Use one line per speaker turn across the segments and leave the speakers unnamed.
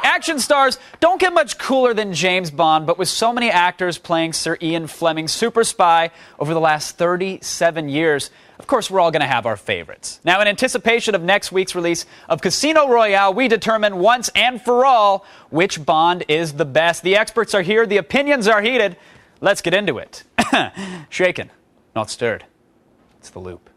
Action stars don't get much cooler than James Bond, but with so many actors playing Sir Ian Fleming's super spy over the last 37 years, of course, we're all going to have our favorites. Now, in anticipation of next week's release of Casino Royale, we determine once and for all which Bond is the best. The experts are here. The opinions are heated. Let's get into it. Shaken, not stirred. It's The Loop.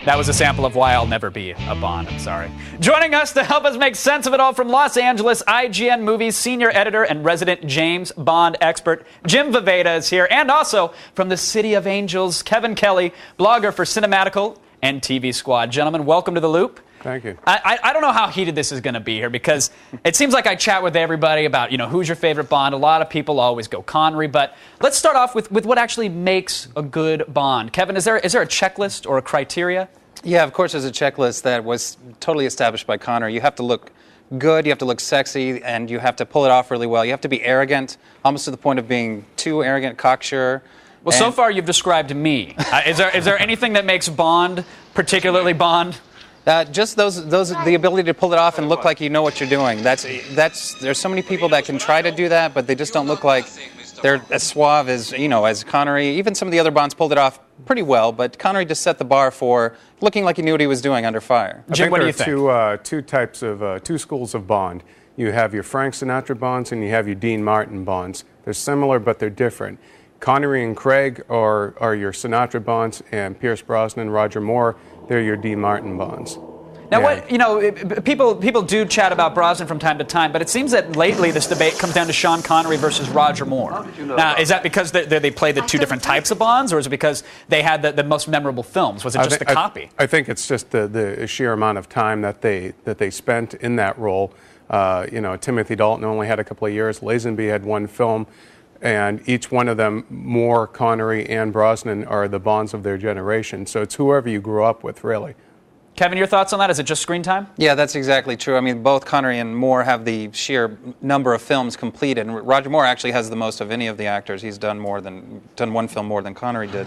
That was a sample of why I'll never be a Bond, I'm sorry. Joining us to help us make sense of it all from Los Angeles, IGN Movies senior editor and resident James Bond expert, Jim Viveda is here. And also from the City of Angels, Kevin Kelly, blogger for Cinematical and TV Squad. Gentlemen, welcome to The Loop.
Thank you.
I don't know how heated this is going to be here because it seems like I chat with everybody about, who's your favorite Bond. A lot of people always go Connery, but let's start off with what actually makes a good Bond. Kevin, is there a checklist or a criteria?
Yeah, of course there's a checklist that was totally established by Connery. You have to look good, you have to look sexy, and you have to pull it off really well. You have to be arrogant, almost to the point of being too arrogant, cocksure.
Well, so far you've described me. Is there anything that makes Bond particularly Bond?
Just the ability to pull it off and look like you know what you're doing. There's so many people that can try to do that, but they just don't look like they're as suave as Connery. Even some of the other Bonds pulled it off pretty well, but Connery just set the bar for looking like he knew what he was doing under fire.
Jim, what do you think?
There are two schools of Bond. You have your Frank Sinatra Bonds and you have your Dean Martin Bonds. They're similar, but they're different. Connery and Craig are your Sinatra Bonds, and Pierce Brosnan, Roger Moore, they're your Dean Martin Bonds.
Now, people do chat about Brosnan from time to time, but it seems that lately this debate comes down to Sean Connery versus Roger Moore. Now, is that because they play the two different types of Bonds, or is it because they had the most memorable films? Was it just the copy?
I think it's just the sheer amount of time that they spent in that role. Timothy Dalton only had a couple of years. Lazenby had one film. And each one of them, Moore, Connery, and Brosnan, are the Bonds of their generation. So it's whoever you grew up with, really.
Kevin, your thoughts on that? Is it just screen time?
Yeah, that's exactly true. I mean, both Connery and Moore have the sheer number of films completed. And Roger Moore actually has the most of any of the actors. He's done one film more than Connery did.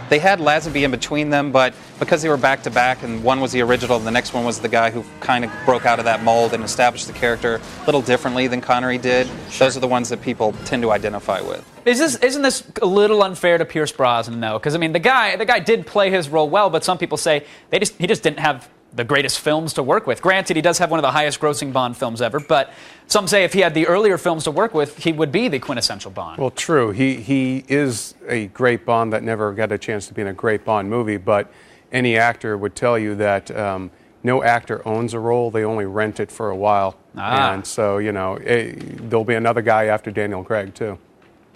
They had Lazenby in between them, but because they were back-to-back, and one was the original, and the next one was the guy who kind of broke out of that mold and established the character a little differently than Connery did, Sure. Those are the ones that people tend to identify with.
Isn't this a little unfair to Pierce Brosnan, though? Because, I mean, the guy did play his role well, but some people say he just didn't have the greatest films to work with. Granted, he does have one of the highest grossing Bond films ever, but some say if he had the earlier films to work with, he would be the quintessential Bond.
Well, true. He is a great Bond that never got a chance to be in a great Bond movie, but any actor would tell you that no actor owns a role. They only rent it for a while. And so, there'll be another guy after Daniel Craig, too.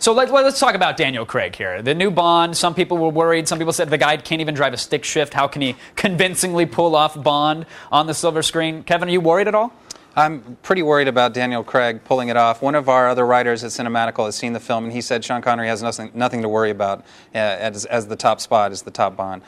So let's talk about Daniel Craig here. The new Bond, some people were worried. Some people said the guy can't even drive a stick shift. How can he convincingly pull off Bond on the silver screen? Kevin, are you worried at all?
I'm pretty worried about Daniel Craig pulling it off. One of our other writers at Cinematical has seen the film, and he said Sean Connery has nothing to worry about as the top spot, as the top Bond.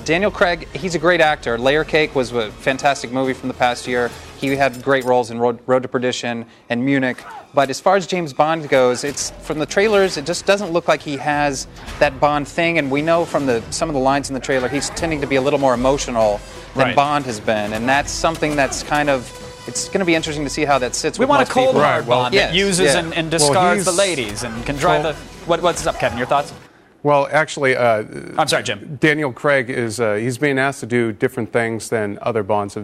Daniel Craig, he's a great actor. Layer Cake was a fantastic movie from the past year. He had great roles in Road to Perdition and Munich. But as far as James Bond goes, from the trailers, it just doesn't look like he has that Bond thing. And we know from some of the lines in the trailer, he's tending to be a little more emotional than Bond has been. And that's something that's it's going to be interesting to see how that sits with most people.
We want a cold hard Bond that uses and discards the ladies and can drive What's up, Kevin? Your thoughts?
Well, actually,
I'm sorry, Jim.
Daniel Craig he's being asked to do different things than other Bonds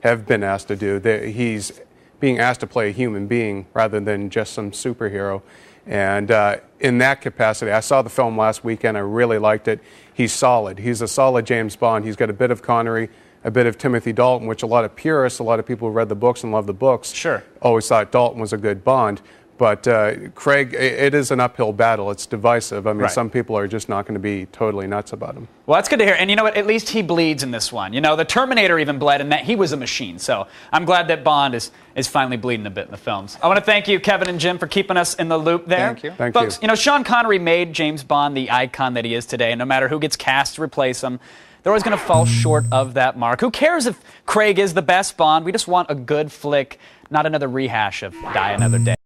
have been asked to do. He's being asked to play a human being rather than just some superhero. And in that capacity, I saw the film last weekend. I really liked it. He's solid. He's a solid James Bond. He's got a bit of Connery, a bit of Timothy Dalton, which a lot of purists, a lot of people who read the books and love the books,
Sure.
always thought Dalton was a good Bond. But Craig, it is an uphill battle. It's divisive. I mean, some people are just not going to be totally nuts about him.
Well, that's good to hear. And you know what? At least he bleeds in this one. The Terminator even bled in that he was a machine. So I'm glad that Bond is finally bleeding a bit in the films. I want to thank you, Kevin and Jim, for keeping us in the loop there.
Thank you.
Thank
Folks,
you.
Sean Connery made James Bond the icon that he is today. And no matter who gets cast to replace him, they're always going to fall short of that mark. Who cares if Craig is the best Bond? We just want a good flick, not another rehash of Die Another Day.